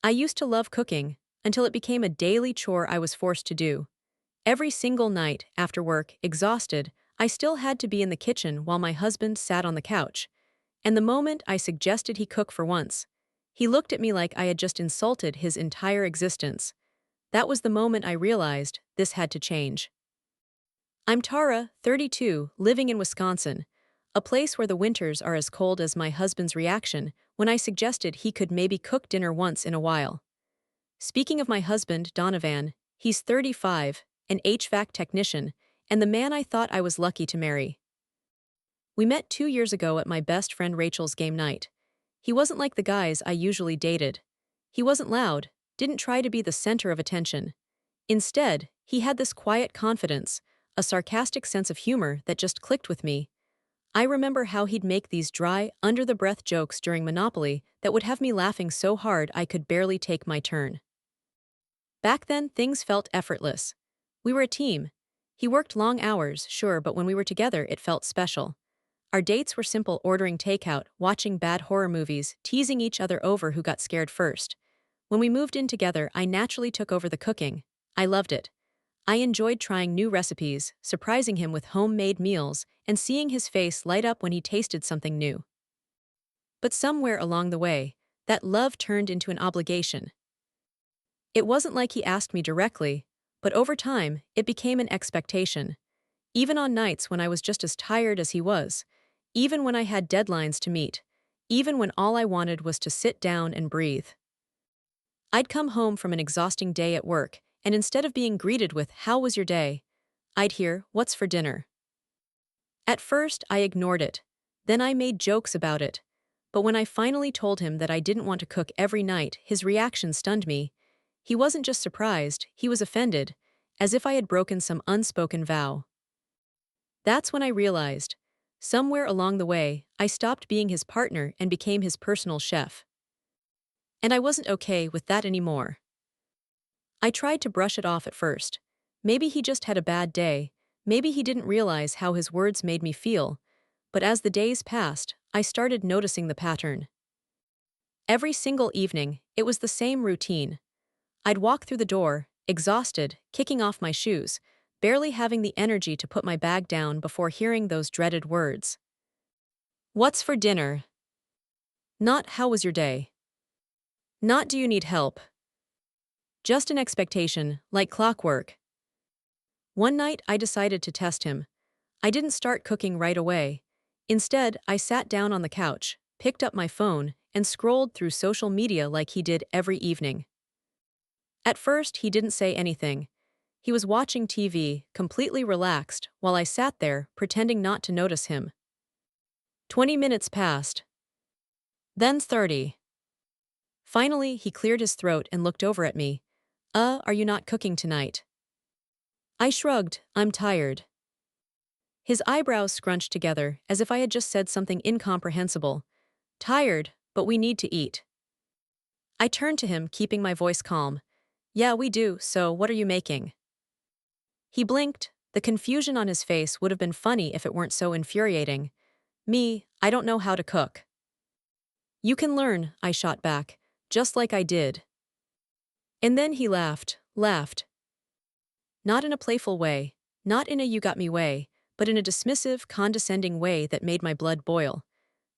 I used to love cooking until it became a daily chore I was forced to do. Every single night, after work, exhausted, I still had to be in the kitchen while my husband sat on the couch. And the moment I suggested he cook for once, he looked at me like I had just insulted his entire existence. That was the moment I realized this had to change. I'm Tara, 32, living in Wisconsin, a place where the winters are as cold as my husband's reaction when I suggested he could maybe cook dinner once in a while. Speaking of my husband, Donovan, he's 35, an HVAC technician, and the man I thought I was lucky to marry. We met 2 years ago at my best friend Rachel's game night. He wasn't like the guys I usually dated. He wasn't loud, didn't try to be the center of attention. Instead, he had this quiet confidence, a sarcastic sense of humor that just clicked with me. I remember how he'd make these dry, under-the-breath jokes during Monopoly that would have me laughing so hard I could barely take my turn. Back then, things felt effortless. We were a team. He worked long hours, sure, but when we were together, it felt special. Our dates were simple: ordering takeout, watching bad horror movies, teasing each other over who got scared first. When we moved in together, I naturally took over the cooking. I loved it. I enjoyed trying new recipes, surprising him with homemade meals, and seeing his face light up when he tasted something new. But somewhere along the way, that love turned into an obligation. It wasn't like he asked me directly, but over time, it became an expectation. Even on nights when I was just as tired as he was, even when I had deadlines to meet, even when all I wanted was to sit down and breathe. I'd come home from an exhausting day at work, and instead of being greeted with, "How was your day?" I'd hear, "What's for dinner?" At first, I ignored it. Then I made jokes about it. But when I finally told him that I didn't want to cook every night, his reaction stunned me. He wasn't just surprised, he was offended, as if I had broken some unspoken vow. That's when I realized, somewhere along the way, I stopped being his partner and became his personal chef. And I wasn't okay with that anymore. I tried to brush it off at first. Maybe he just had a bad day, maybe he didn't realize how his words made me feel, but as the days passed, I started noticing the pattern. Every single evening, it was the same routine. I'd walk through the door, exhausted, kicking off my shoes, barely having the energy to put my bag down before hearing those dreaded words. "What's for dinner?" Not "How was your day?" Not "Do you need help?" Just an expectation, like clockwork. One night, I decided to test him. I didn't start cooking right away. Instead, I sat down on the couch, picked up my phone, and scrolled through social media like he did every evening. At first, he didn't say anything. He was watching TV, completely relaxed, while I sat there, pretending not to notice him. 20 minutes passed. Then 30. Finally, he cleared his throat and looked over at me. Are you not cooking tonight?" I shrugged, "I'm tired." His eyebrows scrunched together, as if I had just said something incomprehensible. "Tired, but we need to eat." I turned to him, keeping my voice calm. "Yeah, we do, so what are you making?" He blinked. The confusion on his face would have been funny if it weren't so infuriating. "Me, I don't know how to cook." "You can learn," I shot back, just like I did. And then he laughed. Not in a playful way, not in a "you got me" way, but in a dismissive, condescending way that made my blood boil.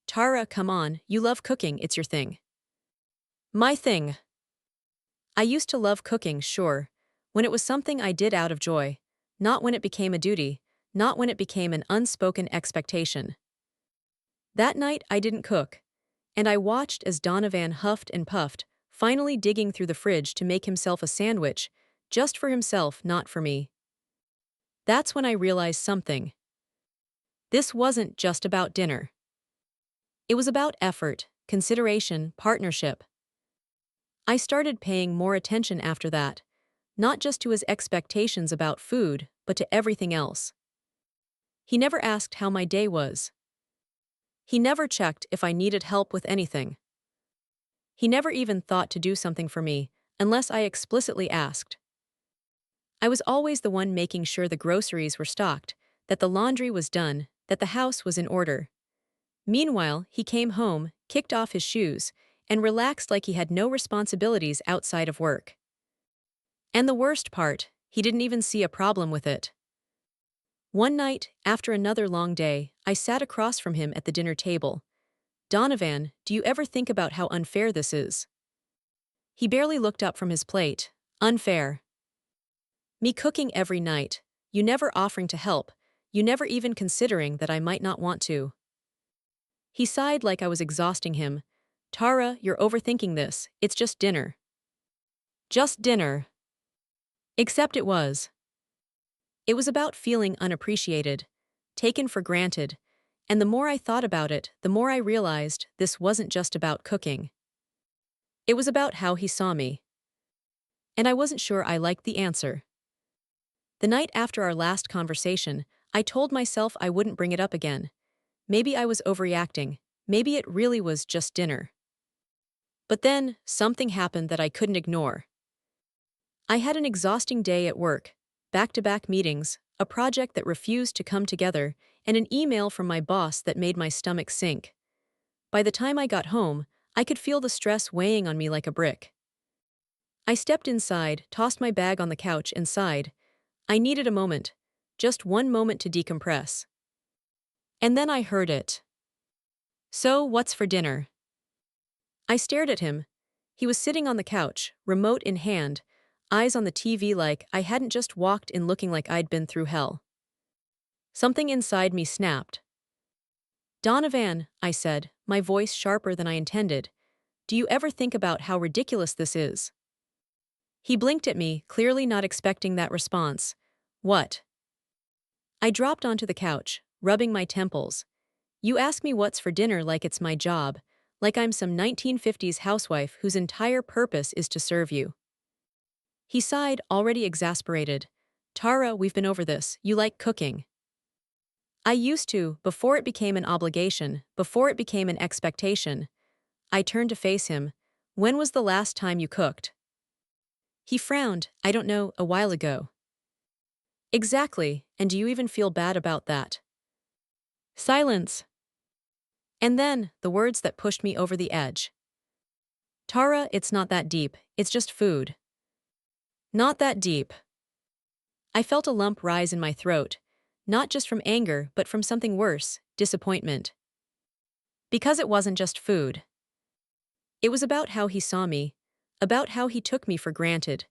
"Tara, come on, you love cooking, it's your thing." My thing. I used to love cooking, sure, when it was something I did out of joy, not when it became a duty, not when it became an unspoken expectation. That night, I didn't cook, and I watched as Donovan huffed and puffed, finally digging through the fridge to make himself a sandwich, just for himself, not for me. That's when I realized something. This wasn't just about dinner. It was about effort, consideration, partnership. I started paying more attention after that, not just to his expectations about food, but to everything else. He never asked how my day was. He never checked if I needed help with anything. He never even thought to do something for me, unless I explicitly asked. I was always the one making sure the groceries were stocked, that the laundry was done, that the house was in order. Meanwhile, he came home, kicked off his shoes, and relaxed like he had no responsibilities outside of work. And the worst part, he didn't even see a problem with it. One night, after another long day, I sat across from him at the dinner table. "Donovan, do you ever think about how unfair this is?" He barely looked up from his plate. "Unfair. Me cooking every night, you never offering to help, you never even considering that I might not want to." He sighed like I was exhausting him. "Tara, you're overthinking this, it's just dinner." Just dinner. Except it was. It was about feeling unappreciated, taken for granted, and the more I thought about it, the more I realized this wasn't just about cooking. It was about how he saw me. And I wasn't sure I liked the answer. The night after our last conversation, I told myself I wouldn't bring it up again. Maybe I was overreacting. Maybe it really was just dinner. But then, something happened that I couldn't ignore. I had an exhausting day at work, back-to-back meetings, a project that refused to come together, and an email from my boss that made my stomach sink. By the time I got home, I could feel the stress weighing on me like a brick. I stepped inside, tossed my bag on the couch, and sighed. I needed a moment. Just one moment to decompress. And then I heard it. "So, what's for dinner?" I stared at him. He was sitting on the couch, remote in hand, eyes on the TV like I hadn't just walked in looking like I'd been through hell. Something inside me snapped. "Donovan," I said, my voice sharper than I intended, "do you ever think about how ridiculous this is?" He blinked at me, clearly not expecting that response. "What?" I dropped onto the couch, rubbing my temples. "You ask me what's for dinner like it's my job, like I'm some 1950s housewife whose entire purpose is to serve you." He sighed, already exasperated. "Tara, we've been over this. You like cooking." "I used to, before it became an obligation, before it became an expectation." I turned to face him. "When was the last time you cooked?" He frowned. "I don't know, a while ago." "Exactly, and do you even feel bad about that?" Silence. And then, the words that pushed me over the edge. "Tara, it's not that deep, it's just food." Not that deep. I felt a lump rise in my throat, not just from anger but from something worse, disappointment. Because it wasn't just food. It was about how he saw me, about how he took me for granted,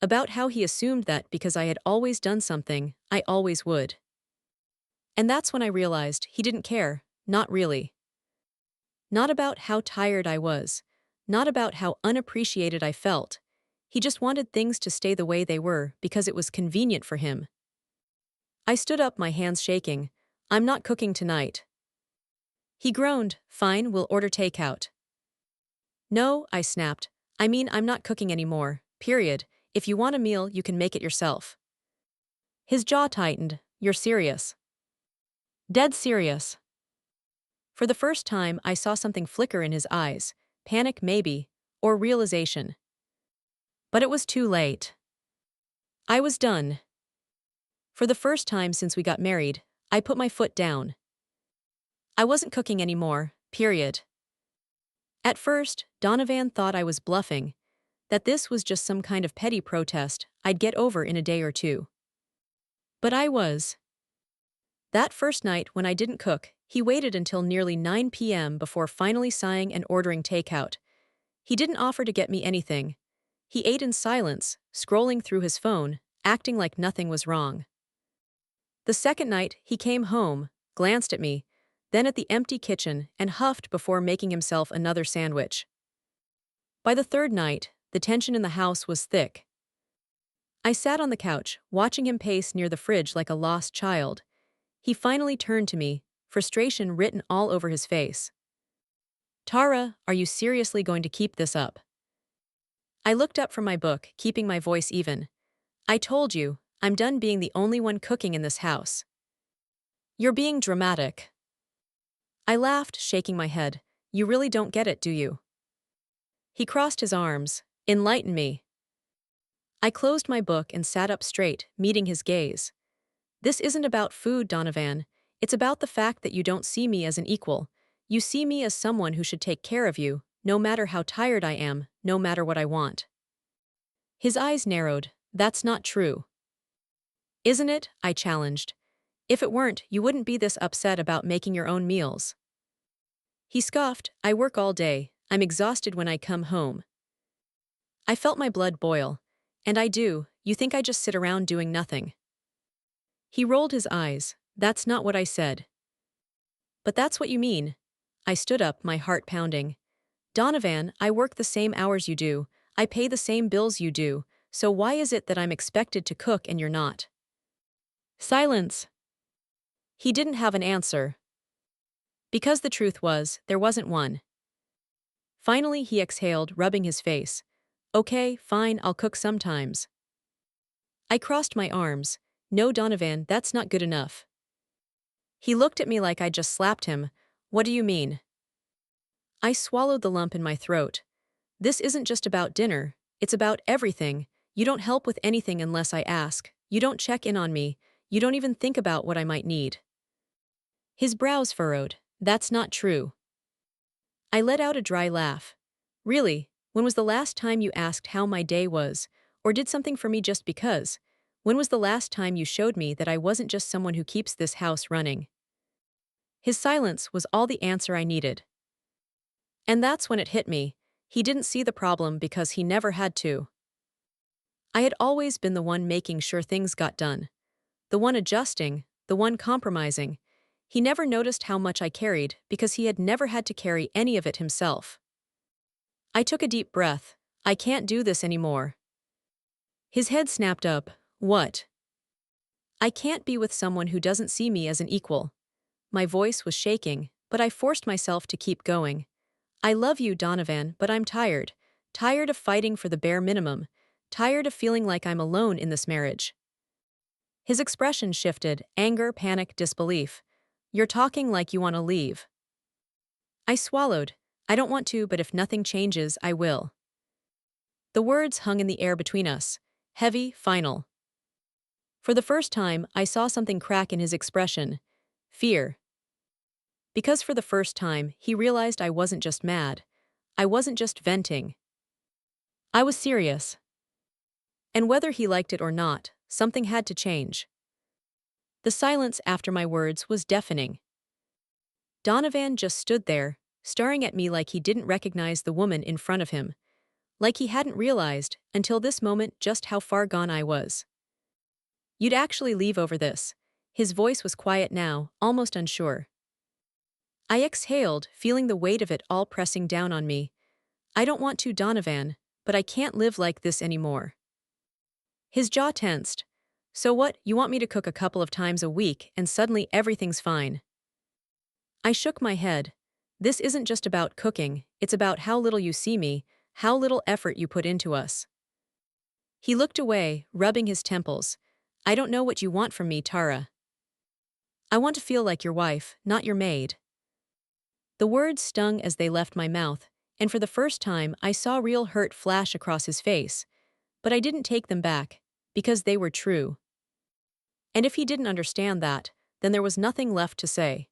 about how he assumed that because I had always done something, I always would. And that's when I realized he didn't care, not really. Not about how tired I was, not about how unappreciated I felt. He just wanted things to stay the way they were because it was convenient for him. I stood up, my hands shaking. "I'm not cooking tonight." He groaned. "Fine, we'll order takeout." "No," I snapped. "I mean, I'm not cooking anymore, period. If you want a meal, you can make it yourself." His jaw tightened. "You're serious?" "Dead serious." For the first time, I saw something flicker in his eyes. Panic maybe, or realization. But it was too late. I was done. For the first time since we got married, I put my foot down. I wasn't cooking anymore, period. At first, Donovan thought I was bluffing, that this was just some kind of petty protest I'd get over in a day or two. But I was. That first night when I didn't cook, he waited until nearly 9 p.m. before finally sighing and ordering takeout. He didn't offer to get me anything. He ate in silence, scrolling through his phone, acting like nothing was wrong. The second night, he came home, glanced at me, then at the empty kitchen, and huffed before making himself another sandwich. By the third night, the tension in the house was thick. I sat on the couch, watching him pace near the fridge like a lost child. He finally turned to me, frustration written all over his face. "Tara, are you seriously going to keep this up?" I looked up from my book, keeping my voice even. "I told you, I'm done being the only one cooking in this house." "You're being dramatic." I laughed, shaking my head. "You really don't get it, do you?" He crossed his arms. "Enlighten me." I closed my book and sat up straight, meeting his gaze. "This isn't about food, Donovan. It's about the fact that you don't see me as an equal. You see me as someone who should take care of you, no matter how tired I am, no matter what I want. His eyes narrowed. That's not true. Isn't it? I challenged. If it weren't, you wouldn't be this upset about making your own meals. He scoffed. I work all day. I'm exhausted when I come home. I felt my blood boil. And I do. You think I just sit around doing nothing? He rolled his eyes. That's not what I said. But that's what you mean. I stood up, my heart pounding. Donovan, I work the same hours you do. I pay the same bills you do. So why is it that I'm expected to cook and you're not? Silence. He didn't have an answer. Because the truth was, there wasn't one. Finally, he exhaled, rubbing his face. Okay, fine, I'll cook sometimes. I crossed my arms. No, Donovan, that's not good enough. He looked at me like I'd just slapped him. What do you mean? I swallowed the lump in my throat. This isn't just about dinner, it's about everything. You don't help with anything unless I ask. You don't check in on me. You don't even think about what I might need. His brows furrowed. That's not true. I let out a dry laugh. Really, when was the last time you asked how my day was, or did something for me just because? When was the last time you showed me that I wasn't just someone who keeps this house running? His silence was all the answer I needed. And that's when it hit me. He didn't see the problem because he never had to. I had always been the one making sure things got done. The one adjusting, the one compromising. He never noticed how much I carried because he had never had to carry any of it himself. I took a deep breath. I can't do this anymore. His head snapped up. What? I can't be with someone who doesn't see me as an equal. My voice was shaking, but I forced myself to keep going. I love you, Donovan, but I'm tired. Tired of fighting for the bare minimum. Tired of feeling like I'm alone in this marriage. His expression shifted, anger, panic, disbelief. You're talking like you want to leave. I swallowed. I don't want to, but if nothing changes, I will. The words hung in the air between us. Heavy, final. For the first time, I saw something crack in his expression. Fear. Because for the first time, he realized I wasn't just mad. I wasn't just venting. I was serious. And whether he liked it or not, something had to change. The silence after my words was deafening. Donovan just stood there, staring at me like he didn't recognize the woman in front of him. Like he hadn't realized, until this moment, just how far gone I was. You'd actually leave over this. His voice was quiet now, almost unsure. I exhaled, feeling the weight of it all pressing down on me. I don't want to, Donovan, but I can't live like this anymore. His jaw tensed. So what, you want me to cook a couple of times a week and suddenly everything's fine? I shook my head. This isn't just about cooking, it's about how little you see me, how little effort you put into us. He looked away, rubbing his temples. I don't know what you want from me, Tara. I want to feel like your wife, not your maid. The words stung as they left my mouth, and for the first time I saw real hurt flash across his face. But I didn't take them back, because they were true. And if he didn't understand that, then there was nothing left to say.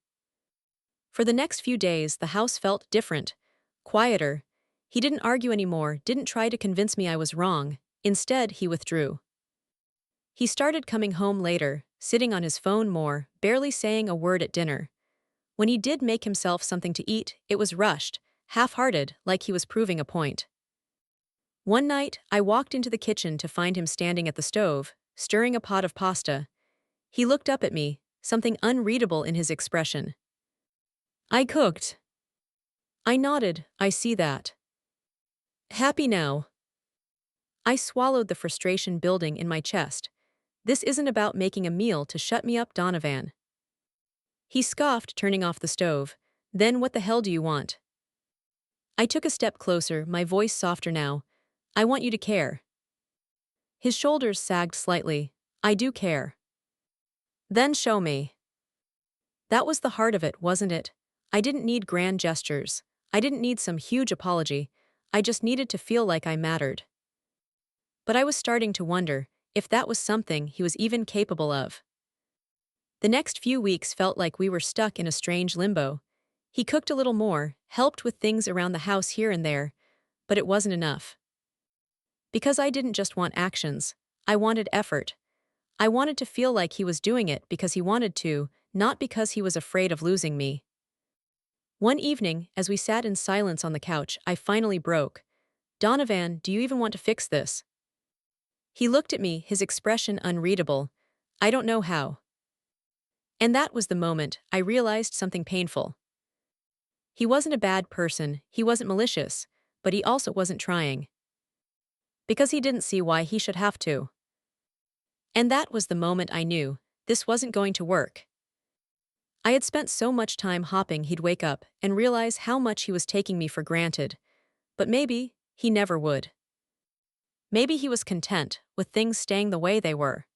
For the next few days, the house felt different, quieter. He didn't argue anymore, didn't try to convince me I was wrong. Instead, he withdrew. He started coming home later, sitting on his phone more, barely saying a word at dinner. When he did make himself something to eat, it was rushed, half-hearted, like he was proving a point. One night, I walked into the kitchen to find him standing at the stove, stirring a pot of pasta. He looked up at me, something unreadable in his expression. I cooked. I nodded. I see that. Happy now. I swallowed the frustration building in my chest. This isn't about making a meal to shut me up, Donovan. He scoffed, turning off the stove. Then what the hell do you want? I took a step closer, my voice softer now. I want you to care. His shoulders sagged slightly. I do care. Then show me. That was the heart of it, wasn't it? I didn't need grand gestures. I didn't need some huge apology. I just needed to feel like I mattered. But I was starting to wonder if that was something he was even capable of. The next few weeks felt like we were stuck in a strange limbo. He cooked a little more, helped with things around the house here and there, but it wasn't enough. Because I didn't just want actions, I wanted effort. I wanted to feel like he was doing it because he wanted to, not because he was afraid of losing me. One evening, as we sat in silence on the couch, I finally broke. "Donovan, do you even want to fix this?" He looked at me, his expression unreadable. "I don't know how." And that was the moment I realized something painful. He wasn't a bad person, he wasn't malicious, but he also wasn't trying. Because he didn't see why he should have to. And that was the moment I knew this wasn't going to work. I had spent so much time hoping he'd wake up and realize how much he was taking me for granted. But maybe he never would. Maybe he was content with things staying the way they were.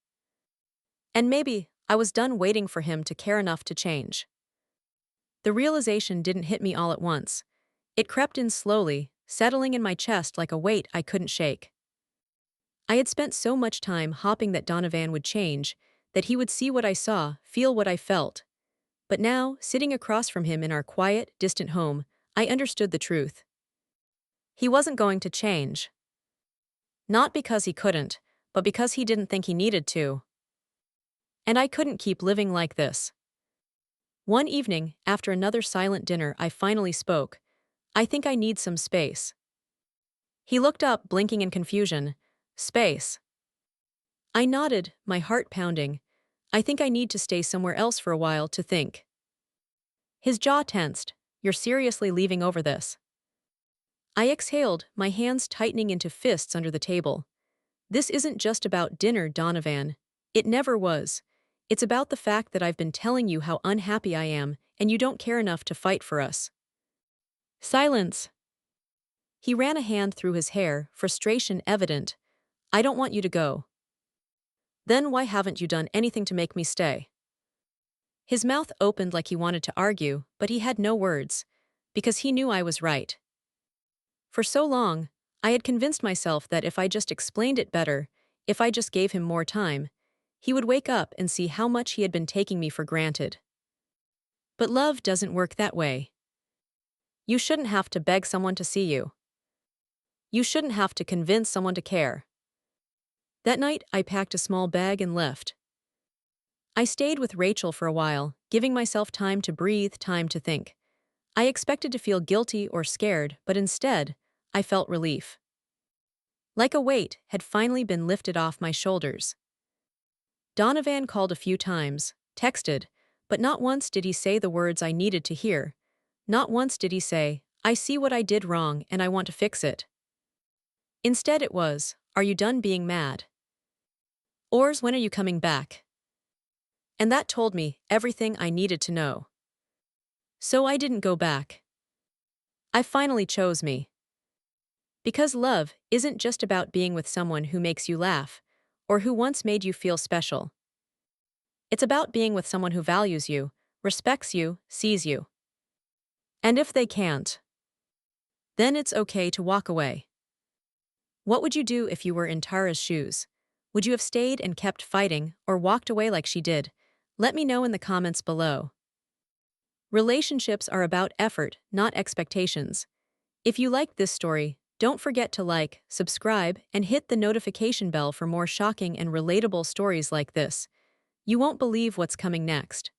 And maybe I was done waiting for him to care enough to change. The realization didn't hit me all at once. It crept in slowly, settling in my chest like a weight I couldn't shake. I had spent so much time hoping that Donovan would change, that he would see what I saw, feel what I felt. But now, sitting across from him in our quiet, distant home, I understood the truth. He wasn't going to change. Not because he couldn't, but because he didn't think he needed to. And I couldn't keep living like this. One evening, after another silent dinner, I finally spoke. "I think I need some space." He looked up, blinking in confusion. "Space?" I nodded, my heart pounding. "I think I need to stay somewhere else for a while to think." His jaw tensed. "You're seriously leaving over this?" I exhaled, my hands tightening into fists under the table. "This isn't just about dinner, Donovan. It never was. It's about the fact that I've been telling you how unhappy I am, and you don't care enough to fight for us." Silence. He ran a hand through his hair, frustration evident. "I don't want you to go." "Then why haven't you done anything to make me stay?" His mouth opened like he wanted to argue, but he had no words. Because he knew I was right. For so long, I had convinced myself that if I just explained it better, if I just gave him more time, he would wake up and see how much he had been taking me for granted. But love doesn't work that way. You shouldn't have to beg someone to see you. You shouldn't have to convince someone to care. That night, I packed a small bag and left. I stayed with Rachel for a while, giving myself time to breathe, time to think. I expected to feel guilty or scared, but instead, I felt relief. Like a weight had finally been lifted off my shoulders. Donovan called a few times, texted, but not once did he say the words I needed to hear. Not once did he say, "I see what I did wrong and I want to fix it." Instead it was, "Are you done being mad?" Or "When are you coming back?" And that told me everything I needed to know. So I didn't go back. I finally chose me. Because love isn't just about being with someone who makes you laugh, or who once made you feel special. It's about being with someone who values you, respects you, sees you. And if they can't, then it's okay to walk away. What would you do if you were in Tara's shoes? Would you have stayed and kept fighting, or walked away like she did? Let me know in the comments below. Relationships are about effort, not expectations. If you liked this story, don't forget to like, subscribe, and hit the notification bell for more shocking and relatable stories like this. You won't believe what's coming next.